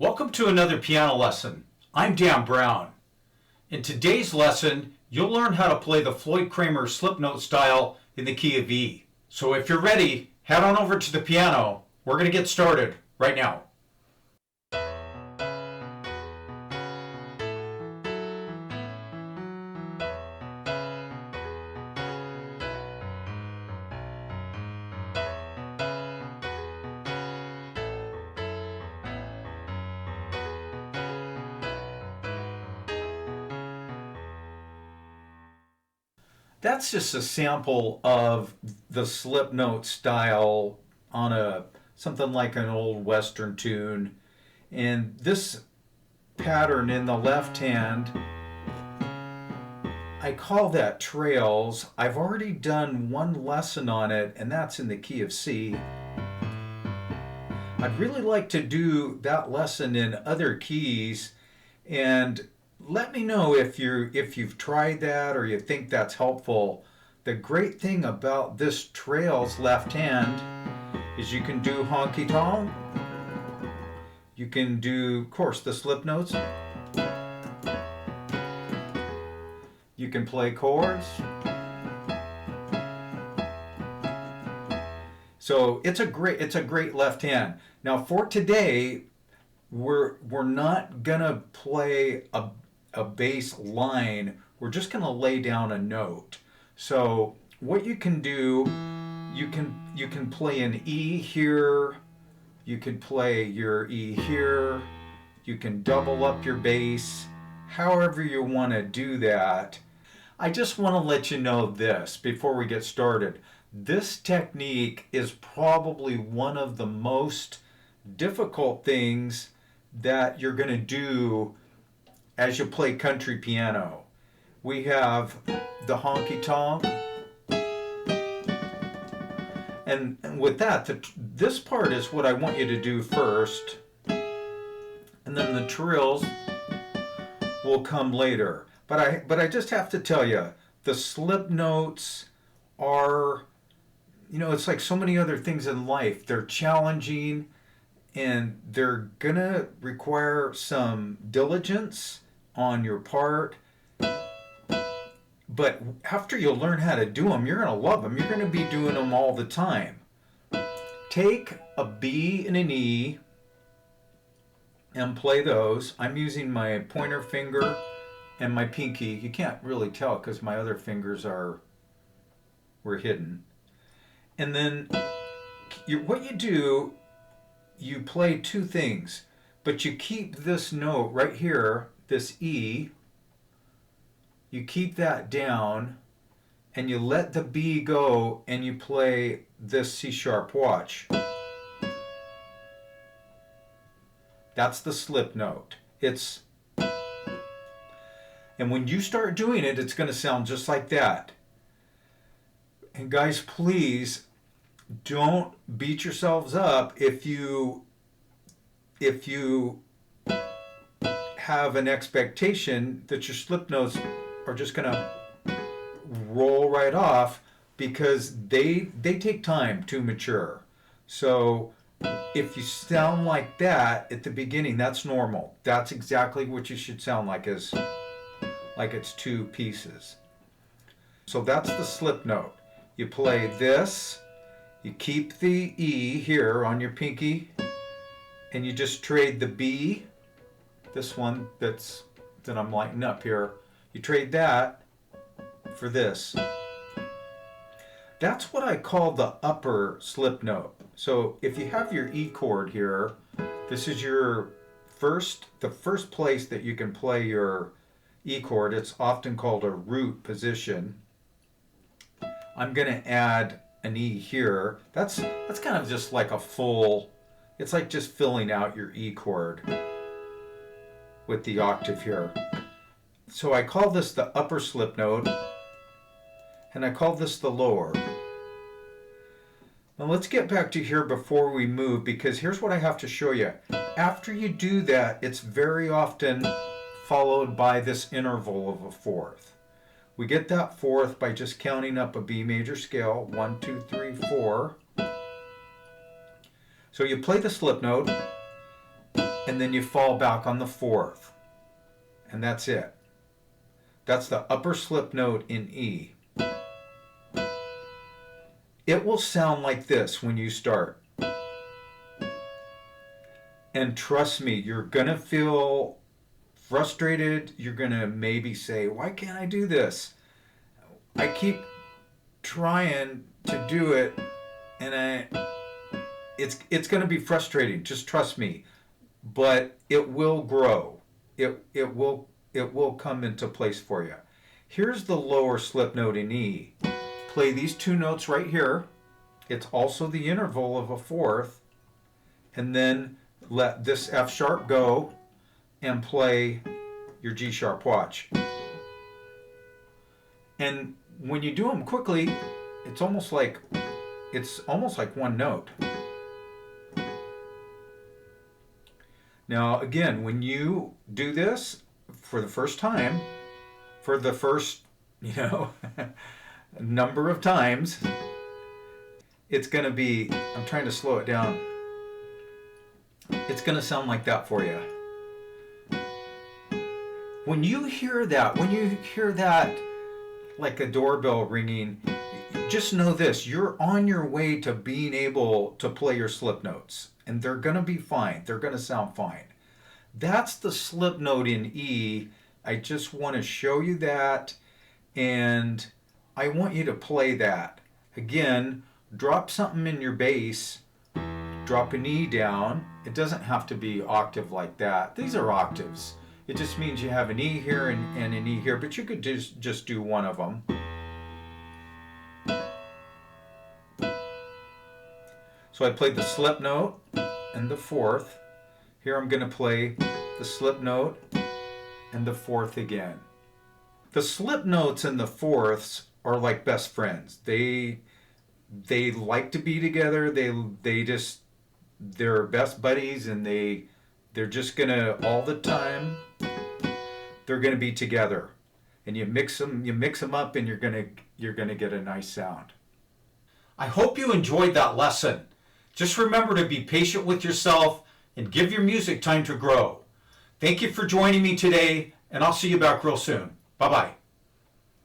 Welcome to another piano lesson. I'm Dan Brown. In today's lesson, you'll learn how to play the Floyd Cramer slip note style in the key of E. So if you're ready, head on over to the piano. We're going to get started right now. That's just a sample of the slip note style on something like an old Western tune. And this pattern in the left hand, I call that trails. I've already done one lesson on it, and that's in the key of C. I'd really like to do that lesson in other keys, and let me know if you've tried that or you think that's helpful. The great thing about this trails left hand is you can do honky tonk. You can do, of course, the slip notes. You can play chords. So it's a great left hand. Now for today, we're not gonna play a bass line. We're just gonna lay down a note. So what you can do, you can play an E here, you can play your E here, you can double up your bass, however you want to do that. I just want to let you know this before we get started. This technique is probably one of the most difficult things that you're going to do as you play country piano. We have the honky tonk, and with that, this part is what I want you to do first, and then the trills will come later. But I just have to tell you, the slip notes are, it's like so many other things in life. They're challenging, and they're gonna require some diligence on your part. But after you learn how to do them, you're gonna love them. You're gonna be doing them all the time. Take a B and an E and play those. I'm using my pointer finger and my pinky. You can't really tell because my other fingers were hidden. And then what you do, you play two things, but you keep this note right here, this E, you keep that down, and you let the B go, and you play this C sharp. Watch. That's the slip note. And when you start doing it, it's going to sound just like that. And guys, please don't beat yourselves up if you have an expectation that your slip notes are just going to roll right off, because they take time to mature. So if you sound like that at the beginning, that's normal. That's exactly what you should sound like, like it's two pieces. So that's the slip note. You play this, you keep the E here on your pinky, and you just trade the B, this one that I'm lighting up here, you trade that for this. That's what I call the upper slip note. So if you have your E chord here, this is the first place that you can play your E chord. It's often called a root position. I'm going to add an E here. That's kind of just like it's like just filling out your E chord with the octave here. So I call this the upper slip note, and I call this the lower. Now let's get back to here before we move, because here's what I have to show you. After you do that, it's very often followed by this interval of a fourth. We get that fourth by just counting up a B major scale, 1, 2, 3, 4. So you play the slip note, and then you fall back on the fourth. And that's it. That's the upper slip note in E. It will sound like this when you start. And trust me, you're going to feel frustrated. You're going to maybe say, why can't I do this? I keep trying to do it, and it's going to be frustrating. Just trust me. But it will grow. It will come into place for you. Here's the lower slip note in E. Play these two notes right here. It's also the interval of a fourth. And then let this F sharp go and play your G sharp. Watch. And when you do them quickly, it's almost like one note. Now again, when you do this for the first time, for the first, number of times, it's going to be, I'm trying to slow it down. It's going to sound like that for you. When you hear that like a doorbell ringing, just know this, you're on your way to being able to play your slip notes, and they're going to be fine. They're going to sound fine. That's the slip note in E. I just want to show you that, and I want you to play that. Again, drop something in your bass, drop an E down. It doesn't have to be octave like that. These are octaves. It just means you have an E here and an E here, but you could just do one of them. So I played the slip note and the fourth. Here I'm going to play the slip note and the fourth again. The slip notes and the fourths are like best friends. They like to be together. They're best buddies, and they're just gonna all the time. They're gonna be together, and you mix them up, and you're gonna get a nice sound. I hope you enjoyed that lesson. Just remember to be patient with yourself and give your music time to grow. Thank you for joining me today, and I'll see you back real soon. Bye-bye.